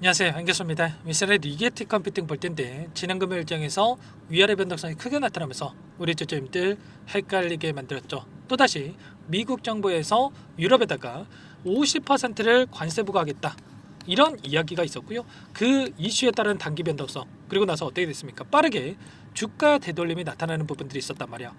안녕하세요, 안교수입니다. 미셀의 리게틱 컴퓨팅 볼 텐데 지난 금요 일정에서 위아래 변동성이 크게 나타나면서 우리 주주님들 헷갈리게 만들었죠. 또다시 미국 정부에서 유럽에다가 50%를 관세 부과하겠다, 이런 이야기가 있었고요. 그 이슈에 따른 단기 변동성, 그리고 나서 어떻게 됐습니까? 빠르게 주가 되돌림이 나타나는 부분들이 있었단 말이야.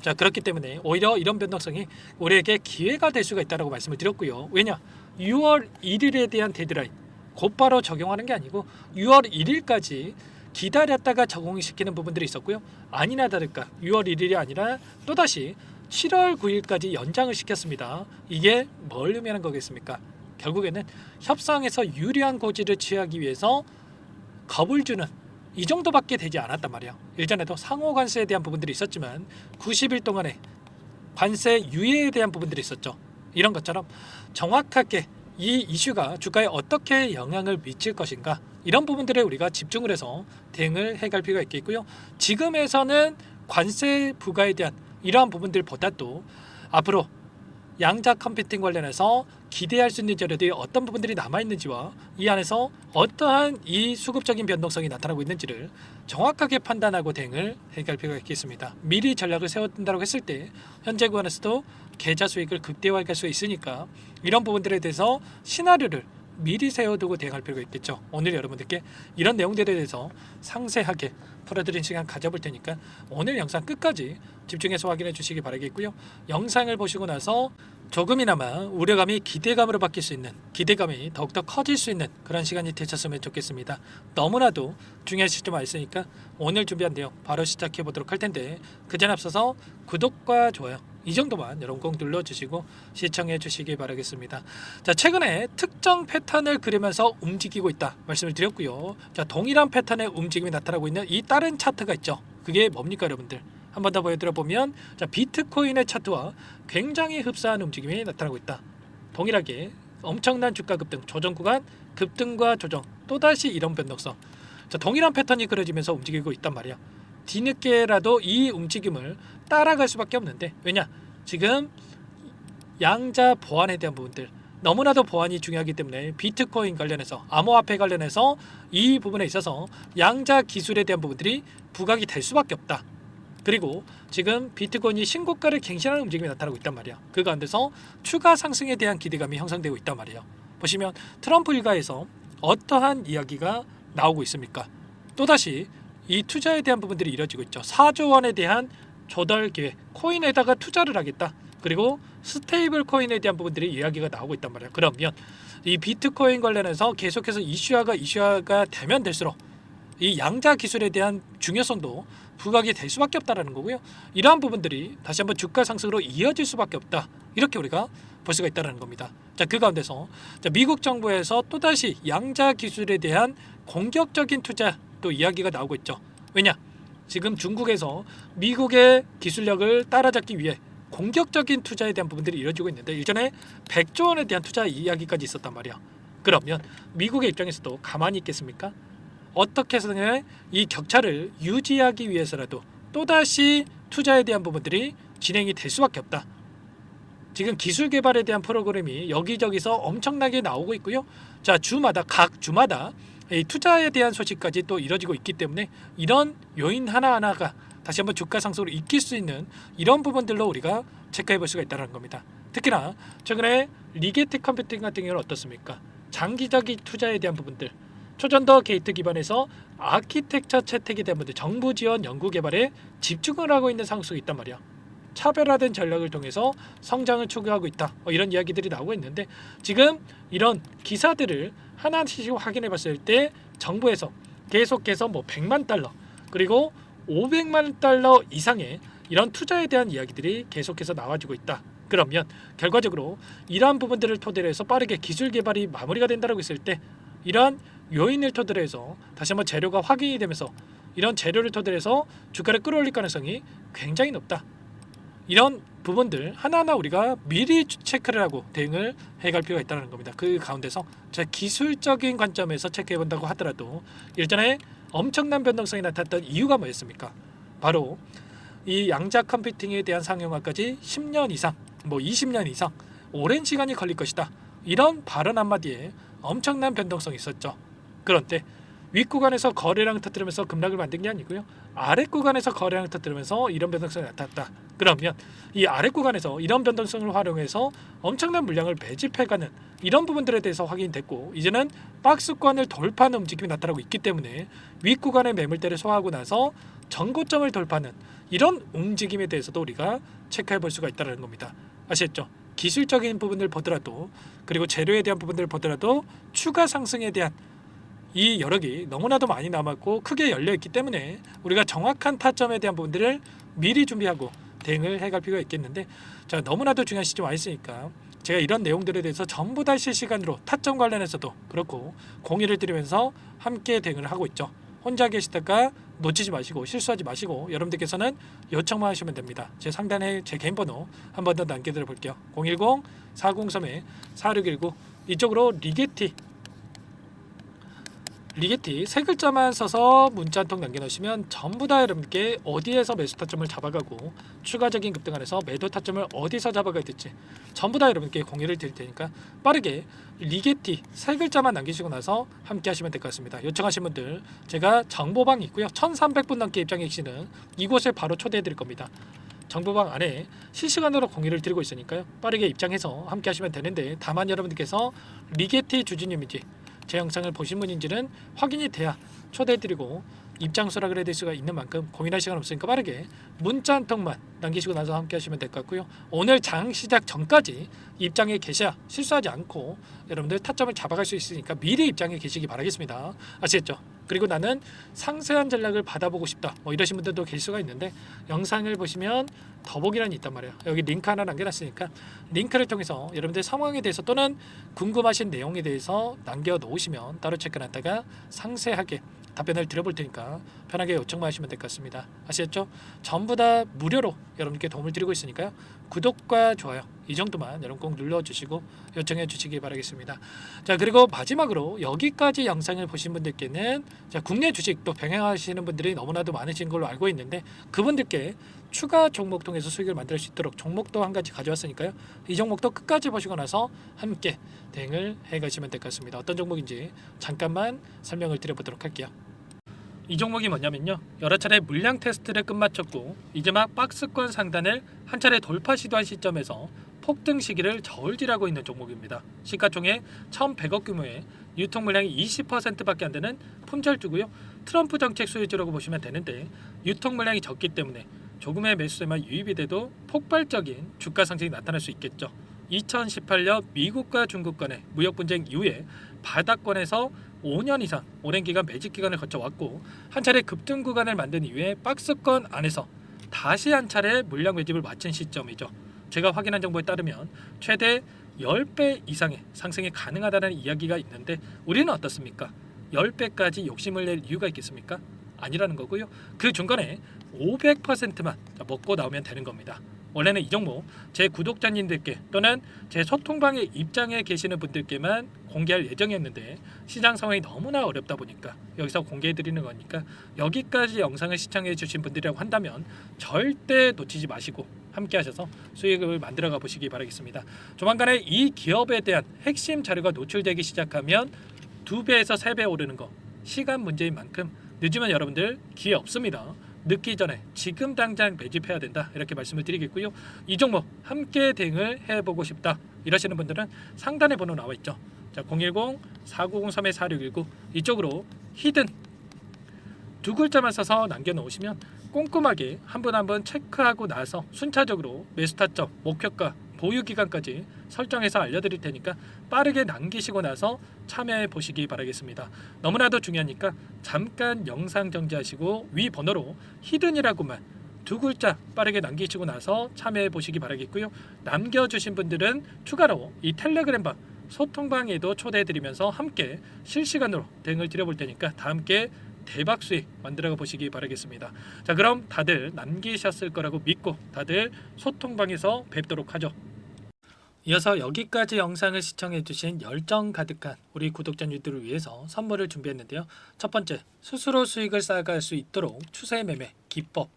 자, 그렇기 때문에 오히려 이런 변동성이 우리에게 기회가 될 수가 있다고 말씀을 드렸고요. 왜냐? 6월 1일에 대한 데드라인 곧바로 적용하는 게 아니고 6월 1일까지 기다렸다가 적용시키는 부분들이 있었고요. 아니나 다를까 6월 1일이 아니라 또다시 7월 9일까지 연장을 시켰습니다. 이게 뭘 의미하는 거겠습니까? 결국에는 협상에서 유리한 고지를 취하기 위해서 겁을 주는, 이 정도밖에 되지 않았단 말이에요. 일전에도 상호 관세에 대한 부분들이 있었지만 90일 동안에 관세 유예에 대한 부분들이 있었죠. 이런 것처럼 정확하게 이 이슈가 주가에 어떻게 영향을 미칠 것인가, 이런 부분들에 우리가 집중을 해서 대응을 해갈 필요가 있겠고요. 지금에서는 관세 부과에 대한 이러한 부분들보다도 앞으로 양자 컴퓨팅 관련해서 기대할 수 있는 자료들이 어떤 부분들이 남아있는지와 이 안에서 어떠한 이 수급적인 변동성이 나타나고 있는지를 정확하게 판단하고 대응을 해갈 필요가 있겠습니다. 미리 전략을 세워둔다고 했을 때 현재 구간에서도 계좌 수익을 극대화할 수 있으니까 이런 부분들에 대해서 시나리오를 미리 세워두고 대응할 필요가 있겠죠. 오늘 여러분들께 이런 내용들에 대해서 상세하게 풀어드린 시간 가져볼 테니까 오늘 영상 끝까지 집중해서 확인해 주시기 바라겠고요. 영상을 보시고 나서 조금이나마 우려감이 기대감으로 바뀔 수 있는, 기대감이 더욱더 커질 수 있는 그런 시간이 되셨으면 좋겠습니다. 너무나도 중요한 시점 와 있으니까 오늘 준비한 내용 바로 시작해 보도록 할 텐데, 그 전 앞서서 구독과 좋아요 이 정도만 여러분 꼭 눌러주시고 시청해 주시기 바라겠습니다. 자, 최근에 특정 패턴을 그리면서 움직이고 있다 말씀을 드렸고요. 자, 동일한 패턴의 움직임이 나타나고 있는 이 다른 차트가 있죠. 그게 뭡니까 여러분들? 한 번 더 보여드려 보면, 자, 비트코인의 차트와 굉장히 흡사한 움직임이 나타나고 있다. 동일하게 엄청난 주가 급등, 조정 구간 급등과 조정, 또다시 이런 변동성. 자, 동일한 패턴이 그려지면서 움직이고 있단 말이야. 뒤늦게라도 이 움직임을 따라갈 수밖에 없는데, 왜냐? 지금 양자 보안에 대한 부분들, 너무나도 보안이 중요하기 때문에 비트코인 관련해서, 암호화폐 관련해서 이 부분에 있어서 양자 기술에 대한 부분들이 부각이 될 수밖에 없다. 그리고 지금 비트코인이 신고가를 갱신하는 움직임이 나타나고 있단 말이야. 그 가운데서 추가 상승에 대한 기대감이 형성되고 있단 말이에요. 보시면 트럼프 일가에서 어떠한 이야기가 나오고 있습니까? 또다시 이 투자에 대한 부분들이 이뤄지고 있죠. 4조 원에 대한 조달 계획, 코인에다가 투자를 하겠다. 그리고 스테이블 코인에 대한 부분들이 이야기가 나오고 있단 말이에요. 그러면 이 비트코인 관련해서 계속해서 이슈화가 되면 될수록 이 양자 기술에 대한 중요성도 부각이 될 수밖에 없다라는 거고요. 이러한 부분들이 다시 한번 주가 상승으로 이어질 수밖에 없다, 이렇게 우리가 볼 수가 있다는 겁니다. 자, 그 가운데서 미국 정부에서 또다시 양자 기술에 대한 공격적인 투자 또 이야기가 나오고 있죠. 왜냐? 지금 중국에서 미국의 기술력을 따라잡기 위해 공격적인 투자에 대한 부분들이 이루어지고 있는데, 일전에 100조 원에 대한 투자 이야기까지 있었단 말이야. 그러면 미국의 입장에서도 가만히 있겠습니까? 어떻게 해서든 이 격차를 유지하기 위해서라도 또다시 투자에 대한 부분들이 진행이 될 수밖에 없다. 지금 기술 개발에 대한 프로그램이 여기저기서 엄청나게 나오고 있고요. 자, 각 주마다 이 투자에 대한 소식까지 또 이뤄지고 있기 때문에 이런 요인 하나하나가 다시 한번 주가 상승으로 이끌 수 있는 이런 부분들로 우리가 체크해 볼 수가 있다는 겁니다. 특히나 최근에 리게틱 컴퓨팅 같은 경우는 어떻습니까? 장기적인 투자에 대한 부분들, 초전도 게이트 기반에서 아키텍처 채택에 대한 부분들, 정부 지원 연구 개발에 집중을 하고 있는 상승이 있단 말이야. 차별화된 전략을 통해서 성장을 추구하고 있다, 이런 이야기들이 나오고 있는데, 지금 이런 기사들을 하나씩 확인해 봤을 때 정부에서 계속해서 100만 달러 그리고 500만 달러 이상의 이런 투자에 대한 이야기들이 계속해서 나와주고 있다. 그러면 결과적으로 이러한 부분들을 토대로 해서 빠르게 기술 개발이 마무리가 된다고 했을 때, 이러한 요인을 토대로 해서 다시 한번 재료가 확인이 되면서 이런 재료를 토대로 해서 주가를 끌어올릴 가능성이 굉장히 높다. 이런 부분들 하나하나 우리가 미리 체크를 하고 대응을 해갈 필요가 있다는 겁니다. 그 가운데서 기술적인 관점에서 체크해 본다고 하더라도 일전에 엄청난 변동성이 나타났던 이유가 뭐였습니까? 바로 이 양자 컴퓨팅에 대한 상용화까지 10년 이상, 20년 이상 오랜 시간이 걸릴 것이다, 이런 발언 한마디에 엄청난 변동성이 있었죠. 그런데 윗구간에서 거래량 터뜨리면서 급락을 만든 게 아니고요. 아랫구간에서 거래량 터뜨리면서 이런 변동성이 나타났다. 그러면 이 아랫구간에서 이런 변동성을 활용해서 엄청난 물량을 매집해가는 이런 부분들에 대해서 확인이 됐고, 이제는 박스권을 돌파하는 움직임이 나타나고 있기 때문에 윗구간의 매물대를 소화하고 나서 전고점을 돌파하는 이런 움직임에 대해서도 우리가 체크해 볼 수가 있다는 겁니다. 아시겠죠? 기술적인 부분을 보더라도, 그리고 재료에 대한 부분들을 보더라도 추가 상승에 대한 이 여력이 너무나도 많이 남았고 크게 열려있기 때문에 우리가 정확한 타점에 대한 부분들을 미리 준비하고 대응을 해갈 필요가 있겠는데, 자, 너무나도 중요한 시점 와 있으니까 제가 이런 내용들에 대해서 전부 다 실시간으로 타점 관련해서도 그렇고 공유를 드리면서 함께 대응을 하고 있죠. 혼자 계시다가 놓치지 마시고 실수하지 마시고 여러분들께서는 요청만 하시면 됩니다. 제 상단에 제 개인 번호 한 번 더 남겨드려 볼게요. 010-403-4619 이쪽으로 리게티 세 글자만 써서 문자 한 통 남겨놓으시면 전부 다 여러분께 어디에서 매수 타점을 잡아가고 추가적인 급등 안에서 매도 타점을 어디서 잡아가야 될지 전부 다 여러분께 공유를 드릴 테니까 빠르게 리게티 세 글자만 남기시고 나서 함께 하시면 될 것 같습니다. 요청하신 분들 제가 정보방이 있고요. 1300분 넘게 입장해 계시는 이곳에 바로 초대해 드릴 겁니다. 정보방 안에 실시간으로 공유를 드리고 있으니까요. 빠르게 입장해서 함께 하시면 되는데, 다만 여러분들께서 리게티 주주님인지 제 영상을 보신 분인지는 확인이 돼야 초대해드리고 입장 수락을 해드릴 수가 있는 만큼 고민할 시간 없으니까 빠르게 문자 한 통만 남기시고 나서 함께 하시면 될 것 같고요. 오늘 장 시작 전까지 입장에 계셔야 실수하지 않고 여러분들 타점을 잡아갈 수 있으니까 미리 입장에 계시기 바라겠습니다. 아시겠죠? 그리고 나는 상세한 전략을 받아보고 싶다, 뭐 이러신 분들도 계실 수가 있는데, 영상을 보시면 더보기란이 있단 말이에요. 여기 링크 하나 남겨놨으니까 링크를 통해서 여러분들 상황에 대해서 또는 궁금하신 내용에 대해서 남겨놓으시면 따로 체크해놨다가 상세하게 답변을 드려볼 테니까 편하게 요청만 하시면 될 것 같습니다. 아시겠죠? 전부 다 무료로 여러분께 도움을 드리고 있으니까요. 구독과 좋아요 이 정도만 여러분 꼭 눌러주시고 요청해 주시기 바라겠습니다. 자, 그리고 마지막으로 여기까지 영상을 보신 분들께는, 자, 국내 주식 또 병행하시는 분들이 너무나도 많으신 걸로 알고 있는데, 그분들께 추가 종목 통해서 수익을 만들 수 있도록 종목도 한 가지 가져왔으니까요. 이 종목도 끝까지 보시고 나서 함께 대응을 해 가시면 될 것 같습니다. 어떤 종목인지 잠깐만 설명을 드려보도록 할게요. 이 종목이 뭐냐면요, 여러 차례 물량 테스트를 끝마쳤고 이제 막 박스권 상단을 한 차례 돌파 시도한 시점에서 폭등 시기를 저울질하고 있는 종목입니다. 시가총액 1,100억 규모의 유통 물량이 20%밖에 안 되는 품절주고요. 트럼프 정책 수혜주라고 보시면 되는데, 유통 물량이 적기 때문에 조금의 매수세만 유입이 돼도 폭발적인 주가 상승이 나타날 수 있겠죠. 2018년 미국과 중국 간의 무역 분쟁 이후에 바닥권에서 5년 이상 오랜 기간 매집 기간을 거쳐왔고, 한 차례 급등 구간을 만든 이후에 박스권 안에서 다시 한 차례 물량 매집을 마친 시점이죠. 제가 확인한 정보에 따르면 최대 10배 이상의 상승이 가능하다는 이야기가 있는데, 우리는 어떻습니까? 10배까지 욕심을 낼 이유가 있겠습니까? 아니라는 거고요. 그 중간에 500%만 먹고 나오면 되는 겁니다. 원래는 이 종목 제 구독자님들께 또는 제 소통방에 입장해 계시는 분들께만 공개할 예정이었는데, 시장 상황이 너무나 어렵다 보니까 여기서 공개해 드리는 거니까 여기까지 영상을 시청해 주신 분들이라고 한다면 절대 놓치지 마시고 함께 하셔서 수익을 만들어 가 보시기 바라겠습니다. 조만간에 이 기업에 대한 핵심 자료가 노출되기 시작하면 2배에서 3배 오르는 거 시간 문제인 만큼 늦으면 여러분들 기회 없습니다. 늦기 전에 지금 당장 매집해야 된다, 이렇게 말씀을 드리겠고요. 이 종목 함께 대응을 해보고 싶다 이러시는 분들은 상단에 번호 나와 있죠. 자, 010-4903-4619 이쪽으로 히든 두 글자만 써서 남겨놓으시면 꼼꼼하게 한 분 한 분 체크하고 나서 순차적으로 매수 타점, 목표가, 보유 기간까지 설정해서 알려드릴 테니까 빠르게 남기시고 나서 참여해 보시기 바라겠습니다. 너무나도 중요하니까 잠깐 영상 정지하시고 위 번호로 히든이라고만 두 글자 빠르게 남기시고 나서 참여해 보시기 바라겠고요. 남겨주신 분들은 추가로 이 텔레그램방 소통방에도 초대해 드리면서 함께 실시간으로 대응을 드려볼 테니까 다 함께 대박 수익 만들어 보시기 바라겠습니다. 자, 그럼 다들 남기셨을 거라고 믿고 다들 소통방에서 뵙도록 하죠. 이어서 여기까지 영상을 시청해주신 열정 가득한 우리 구독자님들을 위해서 선물을 준비했는데요. 첫 번째, 스스로 수익을 쌓아갈 수 있도록 추세 매매 기법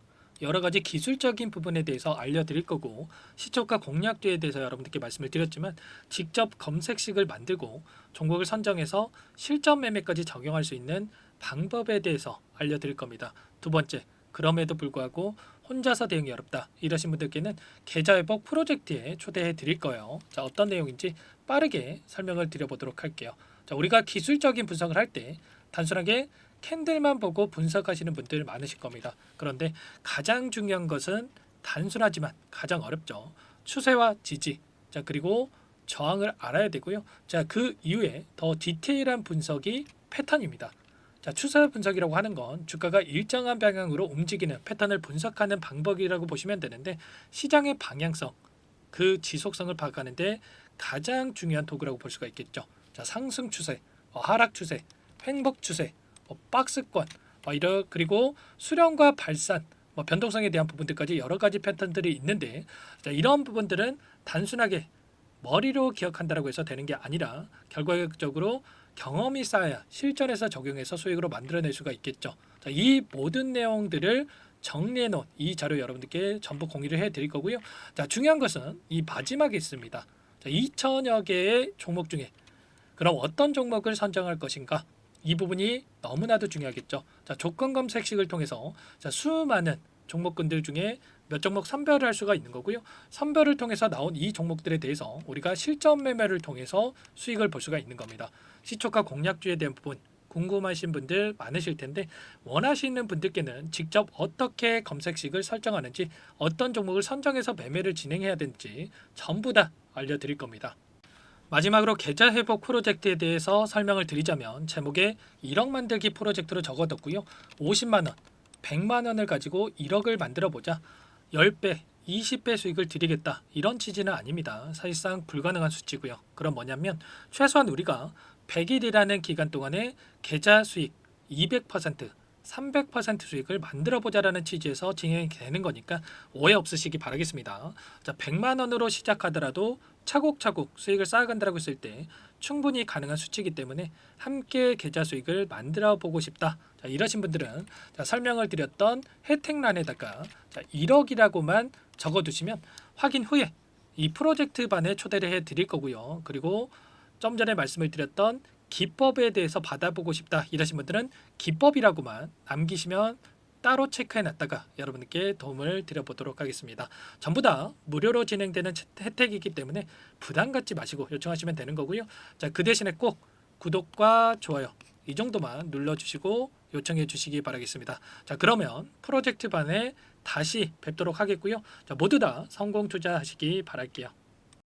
여러 가지 기술적인 부분에 대해서 알려드릴 거고 시초가 공략주에 대해서 여러분들께 말씀을 드렸지만 직접 검색식을 만들고 종목을 선정해서 실전 매매까지 적용할 수 있는 방법에 대해서 알려드릴 겁니다. 두 번째, 그럼에도 불구하고 혼자서 대응이 어렵다 이러신 분들께는 계좌회복 프로젝트에 초대해 드릴 거예요. 자, 어떤 내용인지 빠르게 설명을 드려보도록 할게요. 자, 우리가 기술적인 분석을 할 때 단순하게 캔들만 보고 분석하시는 분들 많으실 겁니다. 그런데 가장 중요한 것은 단순하지만 가장 어렵죠. 추세와 지지, 자, 그리고 저항을 알아야 되고요. 자, 그 이후에 더 디테일한 분석이 패턴입니다. 자, 추세 분석이라고 하는 건 주가가 일정한 방향으로 움직이는 패턴을 분석하는 방법이라고 보시면 되는데 시장의 방향성, 그 지속성을 파악하는데 가장 중요한 도구라고 볼 수가 있겠죠. 자, 상승 추세, 하락 추세, 횡복 추세, 박스권, 그리고 수렴과 발산, 변동성에 대한 부분들까지 여러 가지 패턴들이 있는데 자, 이런 부분들은 단순하게 머리로 기억한다라고 해서 되는 게 아니라 결과적으로 경험이 쌓아야 실전에서 적용해서 수익으로 만들어낼 수가 있겠죠. 자, 이 모든 내용들을 정리해 놓은 이 자료 여러분들께 전부 공유를 해 드릴 거고요. 자, 중요한 것은 이 마지막에 있습니다. 자, 2천여 개의 종목 중에 그럼 어떤 종목을 선정할 것인가? 이 부분이 너무나도 중요하겠죠. 자, 조건 검색식을 통해서 자, 수많은 종목군들 중에 몇 종목 선별을 할 수가 있는 거고요. 선별을 통해서 나온 이 종목들에 대해서 우리가 실전 매매를 통해서 수익을 볼 수가 있는 겁니다. 시초가 공략주에 대한 부분 궁금하신 분들 많으실 텐데 원하시는 분들께는 직접 어떻게 검색식을 설정하는지 어떤 종목을 선정해서 매매를 진행해야 되는지 전부 다 알려드릴 겁니다. 마지막으로 계좌 회복 프로젝트에 대해서 설명을 드리자면 제목에 1억 만들기 프로젝트로 적어뒀고요. 50만 원, 100만 원을 가지고 1억을 만들어 보자. 10배, 20배 수익을 드리겠다. 이런 취지는 아닙니다. 사실상 불가능한 수치고요. 그럼 뭐냐면 최소한 우리가 100일이라는 기간 동안에 계좌 수익 200%, 300% 수익을 만들어 보자라는 취지에서 진행이 되는 거니까 오해 없으시기 바라겠습니다. 자, 100만 원으로 시작하더라도 차곡차곡 수익을 쌓아간다고 했을 때 충분히 가능한 수치이기 때문에 함께 계좌 수익을 만들어 보고 싶다. 자, 이러신 분들은 자, 설명을 드렸던 혜택란에다가 자, 1억이라고만 적어두시면 확인 후에 이 프로젝트 반에 초대를 해 드릴 거고요. 그리고 좀 전에 말씀을 드렸던 기법에 대해서 받아보고 싶다 이러신 분들은 기법이라고만 남기시면 따로 체크해 놨다가 여러분께 도움을 드려보도록 하겠습니다. 전부 다 무료로 진행되는 혜택이기 때문에 부담 갖지 마시고 요청하시면 되는 거고요. 자, 그 대신에 꼭 구독과 좋아요 이 정도만 눌러주시고 요청해 주시기 바라겠습니다. 자, 그러면 프로젝트 반에 다시 뵙도록 하겠고요. 자, 모두 다 성공 투자하시기 바랄게요.